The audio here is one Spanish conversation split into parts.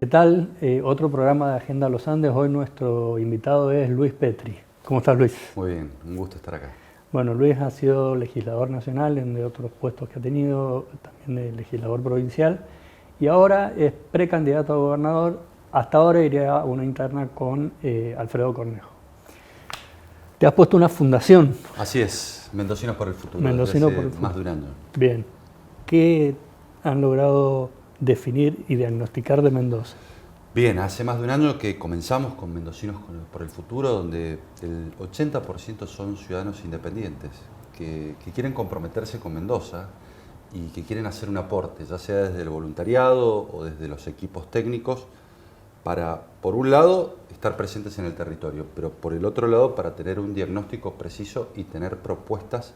¿Qué tal? Otro programa de Agenda Los Andes. Hoy nuestro invitado es Luis Petri. ¿Cómo estás, Luis? Muy bien, un gusto estar acá. Bueno, Luis ha sido legislador nacional en de otros puestos que ha tenido, también de legislador provincial, y ahora es precandidato a gobernador. Hasta ahora iría a una interna con Alfredo Cornejo. Te has puesto una fundación. Así es, Mendocinos por el Futuro, Mendocinos desde por el hace Futuro. más de un año. Bien. ¿Qué han logrado definir y diagnosticar de Mendoza? Bien, hace más de un año que comenzamos con Mendocinos por el Futuro, donde el 80% son ciudadanos independientes que quieren comprometerse con Mendoza y que quieren hacer un aporte, ya sea desde el voluntariado o desde los equipos técnicos, para, por un lado, estar presentes en el territorio, pero por el otro lado, para tener un diagnóstico preciso y tener propuestas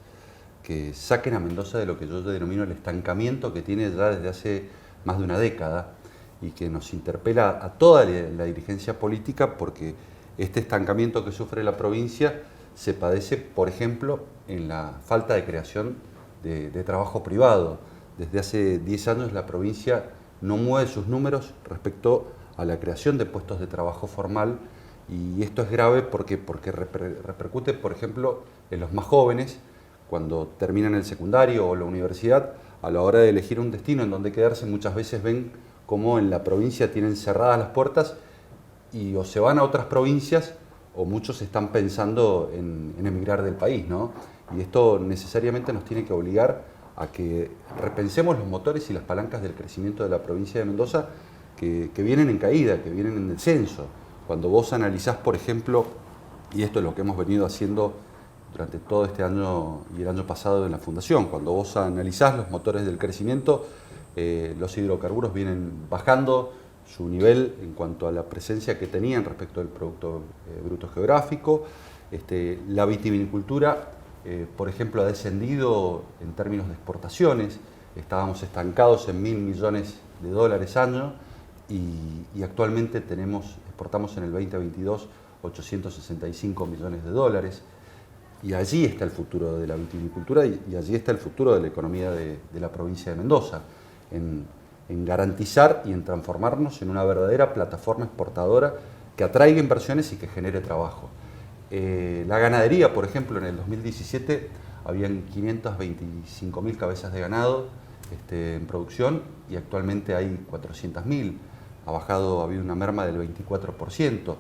que saquen a Mendoza de lo que yo denomino el estancamiento que tiene ya desde hace más de una década y que nos interpela a toda la dirigencia política, porque este estancamiento que sufre la provincia se padece, por ejemplo, en la falta de creación de trabajo privado. Desde hace 10 años la provincia no mueve sus números respecto a la creación de puestos de trabajo formal, y esto es grave porque repercute, por ejemplo, en los más jóvenes cuando terminan el secundario o la universidad. A la hora de elegir un destino en donde quedarse, muchas veces ven cómo en la provincia tienen cerradas las puertas y o se van a otras provincias o muchos están pensando en emigrar del país, ¿no? Y esto necesariamente nos tiene que obligar a que repensemos los motores y las palancas del crecimiento de la provincia de Mendoza, que vienen en caída, que vienen en descenso. Cuando vos analizás, por ejemplo, y esto es lo que hemos venido haciendo durante todo este año y el año pasado en la Fundación, cuando vos analizás los motores del crecimiento, los hidrocarburos vienen bajando su nivel en cuanto a la presencia que tenían respecto del Producto Bruto Geográfico. La vitivinicultura, por ejemplo, ha descendido en términos de exportaciones. Estábamos estancados en $1.000 millones año y actualmente exportamos en el 2022 $865 millones. Y allí está el futuro de la vitivinicultura y allí está el futuro de la economía de la provincia de Mendoza, en garantizar y en transformarnos en una verdadera plataforma exportadora que atraiga inversiones y que genere trabajo. La ganadería, por ejemplo, en el 2017 habían 525.000 cabezas de ganado en producción y actualmente hay 400.000. Ha habido una merma del 24%.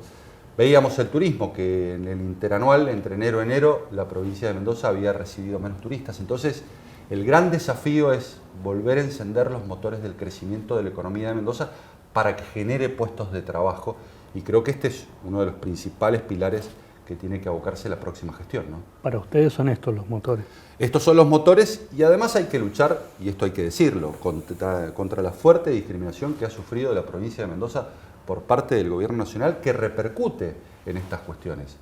Veíamos el turismo, que en el interanual, entre enero y enero, la provincia de Mendoza había recibido menos turistas. Entonces, el gran desafío es volver a encender los motores del crecimiento de la economía de Mendoza para que genere puestos de trabajo. Y creo que este es uno de los principales pilares que tiene que abocarse la próxima gestión, ¿no? Para ustedes son estos los motores. Estos son los motores, y además hay que luchar, y esto hay que decirlo, contra la fuerte discriminación que ha sufrido la provincia de Mendoza por parte del gobierno nacional, que repercute en estas cuestiones.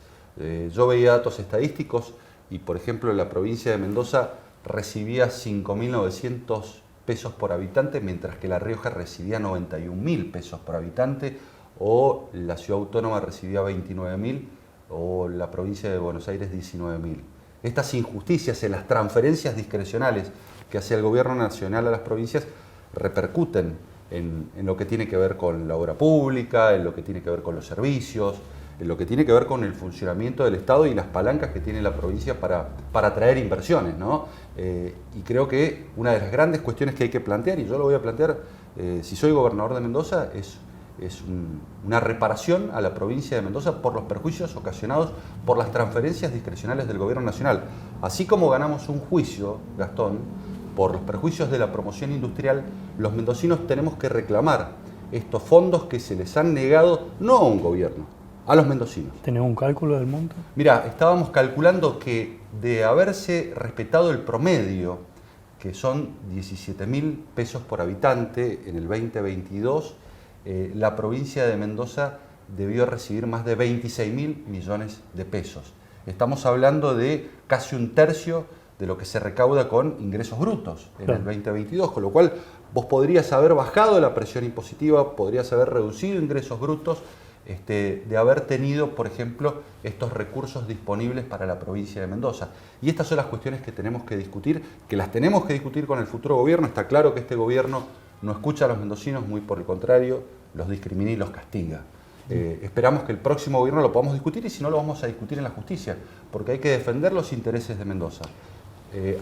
Yo veía datos estadísticos y, por ejemplo, la provincia de Mendoza recibía 5.900 pesos por habitante, mientras que La Rioja recibía 91.000 pesos por habitante, o la ciudad autónoma recibía 29.000, o la provincia de Buenos Aires 19.000. Estas injusticias en las transferencias discrecionales que hace el gobierno nacional a las provincias repercuten en lo que tiene que ver con la obra pública, en lo que tiene que ver con los servicios, en lo que tiene que ver con el funcionamiento del Estado y las palancas que tiene la provincia para atraer inversiones, ¿no? Y creo que una de las grandes cuestiones que hay que plantear, y yo lo voy a plantear si soy gobernador de Mendoza, es una reparación a la provincia de Mendoza por los perjuicios ocasionados por las transferencias discrecionales del gobierno nacional. Así como ganamos un juicio, Gastón, por los perjuicios de la promoción industrial, los mendocinos tenemos que reclamar estos fondos que se les han negado no a un gobierno, a los mendocinos. ¿Tenés un cálculo del monto? Mirá, estábamos calculando que de haberse respetado el promedio, que son 17.000 pesos por habitante en el 2022, la provincia de Mendoza debió recibir más de 26.000 millones de pesos. Estamos hablando de casi un tercio de lo que se recauda con ingresos brutos en el 2022, con lo cual vos podrías haber bajado la presión impositiva, podrías haber reducido ingresos brutos, de haber tenido, por ejemplo, estos recursos disponibles para la provincia de Mendoza. Y estas son las cuestiones que tenemos que discutir, que las tenemos que discutir con el futuro gobierno. Está claro que este gobierno no escucha a los mendocinos, muy por el contrario, los discrimina y los castiga. Esperamos que el próximo gobierno lo podamos discutir y si no lo vamos a discutir en la justicia, porque hay que defender los intereses de Mendoza.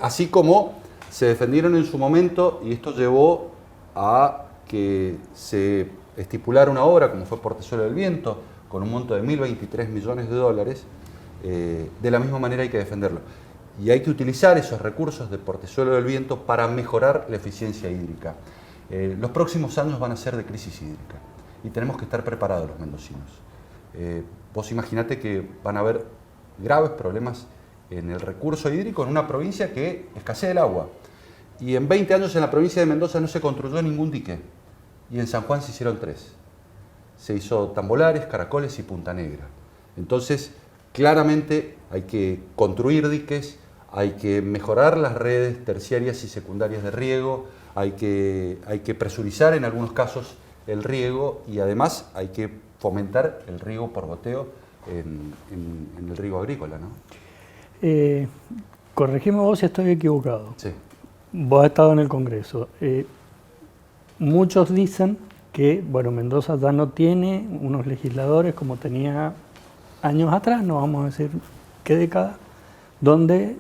Así como se defendieron en su momento y esto llevó a que se estipulara una obra como fue Portezuelo del Viento con un monto de 1.023 millones de dólares, de la misma manera hay que defenderlo. Y hay que utilizar esos recursos de Portezuelo del Viento para mejorar la eficiencia hídrica. Los próximos años van a ser de crisis hídrica y tenemos que estar preparados los mendocinos. Vos imaginate que van a haber graves problemas en el recurso hídrico en una provincia que escasea el agua. Y en 20 años en la provincia de Mendoza no se construyó ningún dique. Y en San Juan se hicieron 3. Se hizo Tambolares, Caracoles y Punta Negra. Entonces, claramente hay que construir diques, hay que mejorar las redes terciarias y secundarias de riego, hay que presurizar en algunos casos el riego y además hay que fomentar el riego por goteo en el riego agrícola, ¿no? Corregime vos si estoy equivocado. Sí. Vos has estado en el Congreso. Muchos dicen que, bueno, Mendoza ya no tiene unos legisladores como tenía años atrás, no vamos a decir qué década, donde,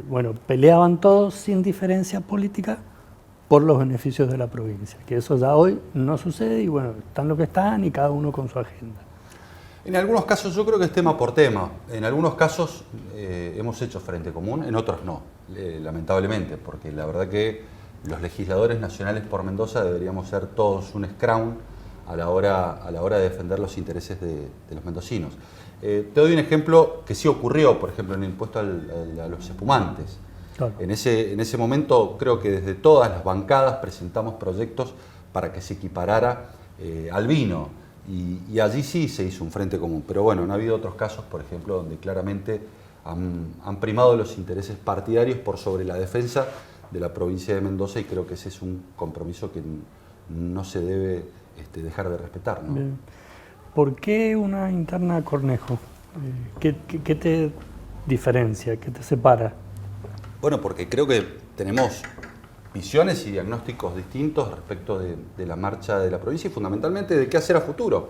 bueno, peleaban todos sin diferencia política por los beneficios de la provincia, que eso ya hoy no sucede y bueno, están lo que están y cada uno con su agenda. En algunos casos yo creo que es tema por tema, en algunos casos hemos hecho frente común, en otros no, lamentablemente, porque la verdad que los legisladores nacionales por Mendoza deberíamos ser todos un scrum a la hora de defender los intereses de los mendocinos. Te doy un ejemplo que sí ocurrió, por ejemplo, en el impuesto a los espumantes. Claro. En ese momento creo que desde todas las bancadas presentamos proyectos para que se equiparara al vino y allí sí se hizo un frente común. Pero bueno, no ha habido otros casos, por ejemplo, donde claramente han primado los intereses partidarios por sobre la defensa de la provincia de Mendoza y creo que ese es un compromiso que no se debe dejar de respetar, ¿no? Bien. ¿Por qué una interna Cornejo? ¿Qué te diferencia? ¿Qué te separa? Bueno, porque creo que tenemos visiones y diagnósticos distintos respecto de la marcha de la provincia y fundamentalmente de qué hacer a futuro.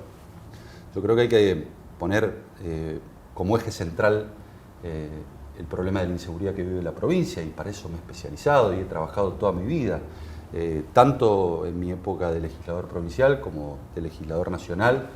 Yo creo que hay que poner como eje central el problema de la inseguridad que vive la provincia y para eso me he especializado y he trabajado toda mi vida, tanto en mi época de legislador provincial como de legislador nacional.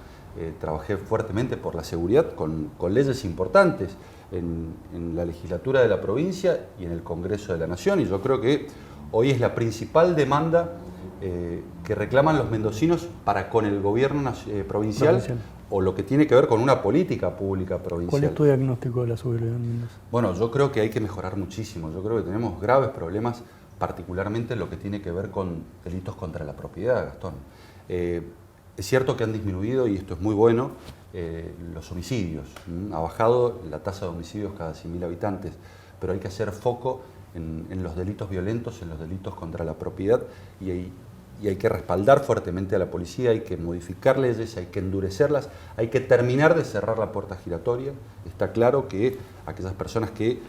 Trabajé fuertemente por la seguridad con leyes importantes en la legislatura de la provincia y en el Congreso de la Nación y yo creo que hoy es la principal demanda que reclaman los mendocinos para con el gobierno provincial o lo que tiene que ver con una política pública provincial. ¿Cuál es tu diagnóstico de la seguridad en Mendoza? Bueno, yo creo que hay que mejorar muchísimo. Yo creo que tenemos graves problemas, particularmente en lo que tiene que ver con delitos contra la propiedad, Gastón. Es cierto que han disminuido, y esto es muy bueno, los homicidios. Ha bajado la tasa de homicidios cada 100.000 habitantes, pero hay que hacer foco en los delitos violentos, en los delitos contra la propiedad, y hay que respaldar fuertemente a la policía, hay que modificar leyes, hay que endurecerlas, hay que terminar de cerrar la puerta giratoria. Está claro que aquellas personas que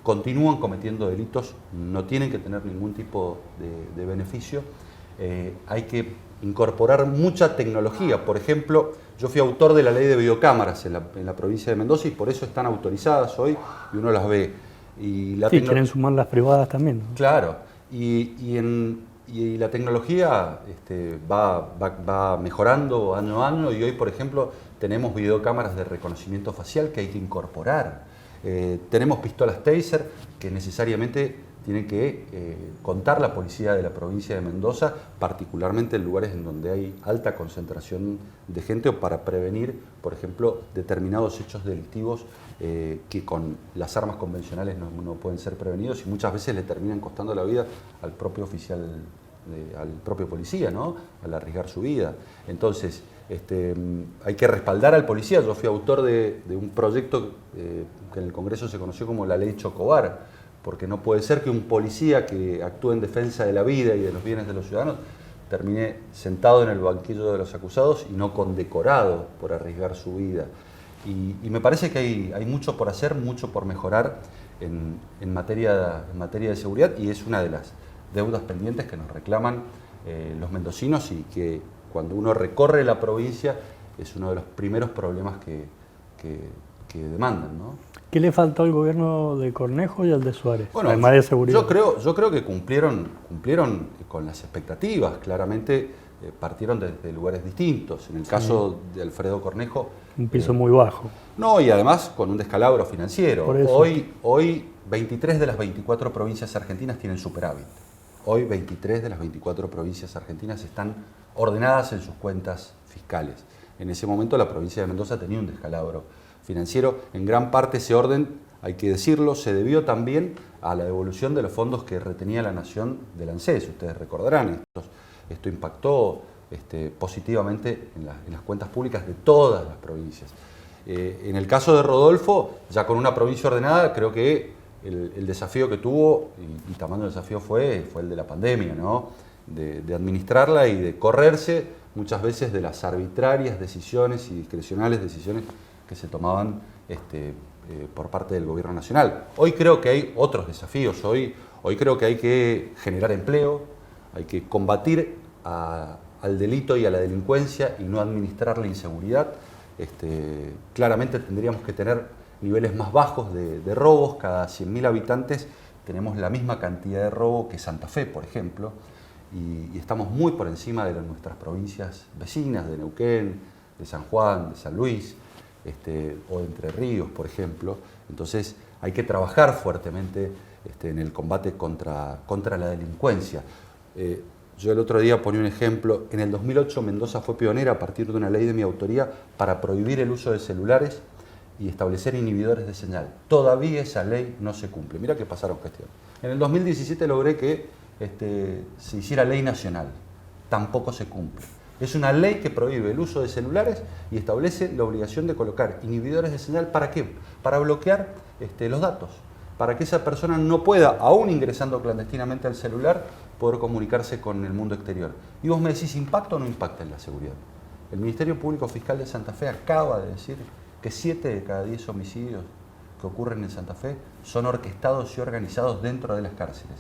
continúan cometiendo delitos no tienen que tener ningún tipo de beneficio. Hay que incorporar mucha tecnología. Por ejemplo, yo fui autor de la ley de videocámaras en la provincia de Mendoza y por eso están autorizadas hoy y uno las ve. Y sí, quieren sumar las privadas también, ¿no? Claro, y la tecnología va mejorando año a año y hoy, por ejemplo, tenemos videocámaras de reconocimiento facial que hay que incorporar. Tenemos pistolas Taser que necesariamente tiene que contar la policía de la provincia de Mendoza, particularmente en lugares en donde hay alta concentración de gente o para prevenir, por ejemplo, determinados hechos delictivos que con las armas convencionales no pueden ser prevenidos y muchas veces le terminan costando la vida al propio oficial, al propio policía, ¿no? Al arriesgar su vida. Entonces, hay que respaldar al policía. Yo fui autor de un proyecto que en el Congreso se conoció como la Ley Chocobar, porque no puede ser que un policía que actúe en defensa de la vida y de los bienes de los ciudadanos termine sentado en el banquillo de los acusados y no condecorado por arriesgar su vida. Y me parece que hay mucho por hacer, mucho por mejorar en materia de seguridad y es una de las deudas pendientes que nos reclaman los mendocinos y que cuando uno recorre la provincia es uno de los primeros problemas que demandan, ¿no? ¿Qué le faltó al gobierno de Cornejo y al de Suárez? Bueno, además de seguridad. Yo creo que cumplieron con las expectativas. Claramente partieron desde lugares distintos. En el caso de Alfredo Cornejo... Un piso muy bajo. No, y además con un descalabro financiero. Por eso. Hoy 23 de las 24 provincias argentinas tienen superávit. Hoy 23 de las 24 provincias argentinas están ordenadas en sus cuentas fiscales. En ese momento la provincia de Mendoza tenía un descalabro financiero. En gran parte ese orden, hay que decirlo, se debió también a la devolución de los fondos que retenía la nación del ANSES. Ustedes recordarán, esto impactó positivamente en las cuentas públicas de todas las provincias. En el caso de Rodolfo, ya con una provincia ordenada, creo que el desafío que tuvo, y tamaño desafío fue el de la pandemia, ¿no? De administrarla y de correrse muchas veces de las arbitrarias decisiones y discrecionales decisiones que se tomaban por parte del gobierno nacional. Hoy creo que hay otros desafíos, hoy creo que hay que generar empleo, hay que combatir al delito y a la delincuencia y no administrar la inseguridad. Claramente tendríamos que tener niveles más bajos de robos. Cada 100.000 habitantes tenemos la misma cantidad de robo que Santa Fe, por ejemplo, y estamos muy por encima de nuestras provincias vecinas, de Neuquén, de San Juan, de San Luis, o de Entre Ríos, por ejemplo. Entonces hay que trabajar fuertemente en el combate contra la delincuencia. Yo el otro día ponía un ejemplo. En el 2008 Mendoza fue pionera a partir de una ley de mi autoría para prohibir el uso de celulares y establecer inhibidores de señal. Todavía esa ley no se cumple. Mira que pasaron gestiones. En el 2017 logré que se hiciera ley nacional. Tampoco se cumple. Es una ley que prohíbe el uso de celulares y establece la obligación de colocar inhibidores de señal. ¿Para qué? Para bloquear los datos. Para que esa persona no pueda, aún ingresando clandestinamente al celular, poder comunicarse con el mundo exterior. Y vos me decís, ¿impacta o no impacta en la seguridad? El Ministerio Público Fiscal de Santa Fe acaba de decir que 7 de cada 10 homicidios que ocurren en Santa Fe son orquestados y organizados dentro de las cárceles.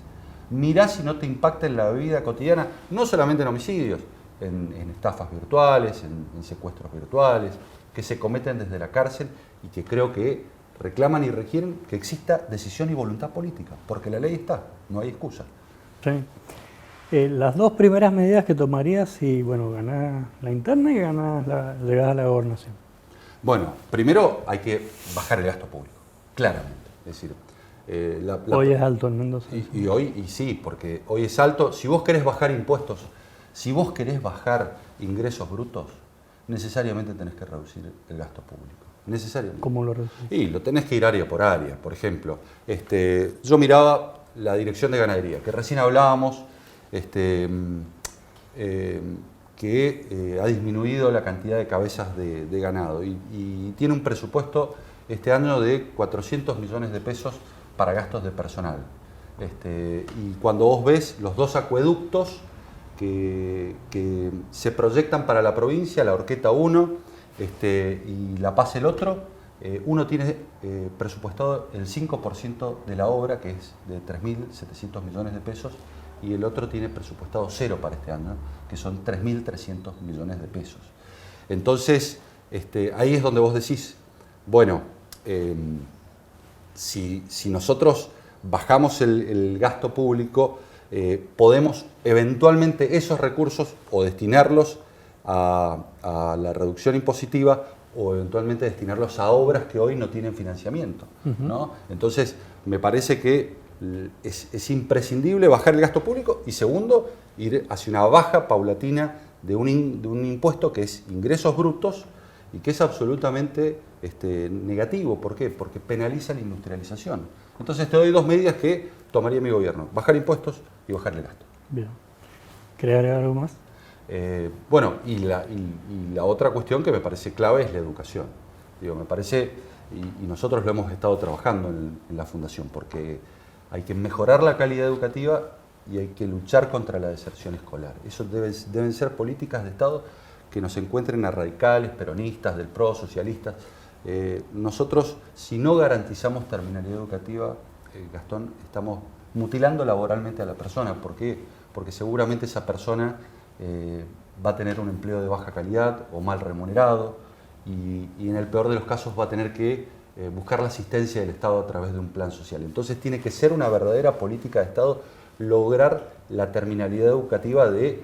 Mirá si no te impacta en la vida cotidiana, no solamente en homicidios, en estafas virtuales, en secuestros virtuales, que se cometen desde la cárcel y que creo que reclaman y requieren que exista decisión y voluntad política, porque la ley está, no hay excusa. Sí. Las dos primeras medidas que tomarías si ganás la interna y llegás a la gobernación. Bueno, primero hay que bajar el gasto público, claramente. Es decir, hoy es alto en Mendoza. Y hoy sí, porque hoy es alto. Si vos querés bajar impuestos, si vos querés bajar ingresos brutos, necesariamente tenés que reducir el gasto público. Necesariamente. ¿Cómo lo reducís? Y lo tenés que ir área por área. Por ejemplo, yo miraba la Dirección de Ganadería, que recién hablábamos, que ha disminuido la cantidad de cabezas de ganado y tiene un presupuesto este año de 400 millones de pesos para gastos de personal. Y cuando vos ves los dos acueductos que se proyectan para la provincia, la Horqueta 1 y La Paz el otro, uno tiene presupuestado el 5% de la obra, que es de 3.700 millones de pesos, y el otro tiene presupuestado 0 para este año, que son 3.300 millones de pesos. Entonces, ahí es donde vos decís, bueno, si nosotros bajamos el gasto público, podemos eventualmente esos recursos o destinarlos a la reducción impositiva o eventualmente destinarlos a obras que hoy no tienen financiamiento, ¿no? Entonces, me parece que es imprescindible bajar el gasto público y segundo, ir hacia una baja paulatina de un impuesto que es ingresos brutos y que es absolutamente negativo. ¿Por qué? Porque penaliza la industrialización. Entonces te doy dos medidas que tomaría mi gobierno: bajar impuestos y bajar el gasto. Bien. ¿Crear algo más? Bueno, y la otra cuestión que me parece clave es la educación. Me parece, y nosotros lo hemos estado trabajando en la Fundación, porque hay que mejorar la calidad educativa y hay que luchar contra la deserción escolar. Eso deben ser políticas de Estado que nos encuentren a radicales, peronistas, del PRO, socialistas. Nosotros, si no garantizamos terminalidad educativa, Gastón, estamos mutilando laboralmente a la persona. ¿Por qué? Porque seguramente esa persona va a tener un empleo de baja calidad o mal remunerado y en el peor de los casos va a tener que buscar la asistencia del Estado a través de un plan social. Entonces tiene que ser una verdadera política de Estado lograr la terminalidad educativa de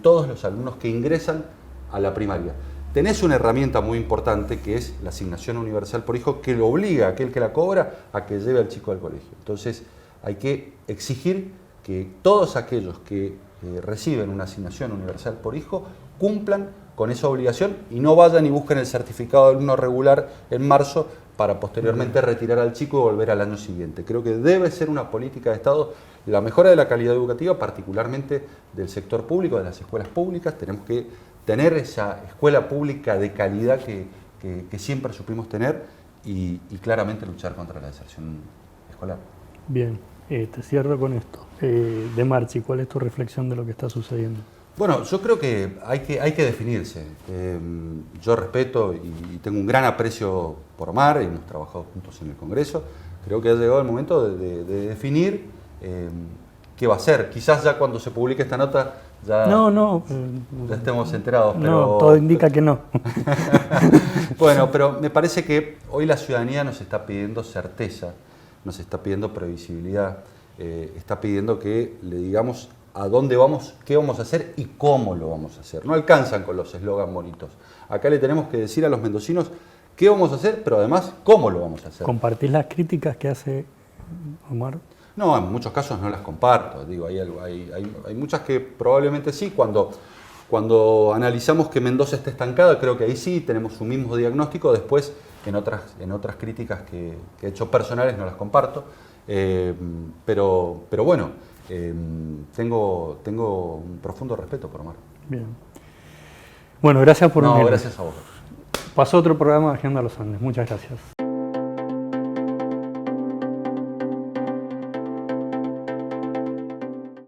todos los alumnos que ingresan a la primaria. Tenés una herramienta muy importante que es la asignación universal por hijo, que lo obliga a aquel que la cobra a que lleve al chico al colegio. Entonces hay que exigir que todos aquellos que reciben una asignación universal por hijo cumplan con esa obligación y no vayan y busquen el certificado de alumno regular en marzo para posteriormente retirar al chico y volver al año siguiente. Creo que debe ser una política de Estado la mejora de la calidad educativa, particularmente del sector público, de las escuelas públicas. Tenemos que tener esa escuela pública de calidad que siempre supimos tener y claramente luchar contra la deserción escolar. Bien, te cierro con esto. De Marchi, ¿cuál es tu reflexión de lo que está sucediendo? Bueno, yo creo que hay que definirse. Yo respeto y tengo un gran aprecio por Omar, y hemos trabajado juntos en el Congreso. Creo que ha llegado el momento de definir qué va a ser. Quizás ya cuando se publique esta nota ya estemos enterados. Pero, no, todo indica que no. Bueno, pero me parece que hoy la ciudadanía nos está pidiendo certeza, nos está pidiendo previsibilidad, está pidiendo que le digamos a dónde vamos, qué vamos a hacer y cómo lo vamos a hacer. No alcanzan con los eslogans bonitos. Acá le tenemos que decir a los mendocinos qué vamos a hacer, pero además cómo lo vamos a hacer. ¿Compartís las críticas que hace Omar? No, en muchos casos no las comparto. Digo, hay muchas que probablemente sí. Cuando analizamos que Mendoza está estancada, creo que ahí sí tenemos un mismo diagnóstico. Después, en otras críticas que he hecho personales no las comparto. Pero bueno, tengo un profundo respeto por Omar. Bien. Bueno, gracias por venir. Gracias a vos. Pasó otro programa de Agenda a los Andes. Muchas gracias.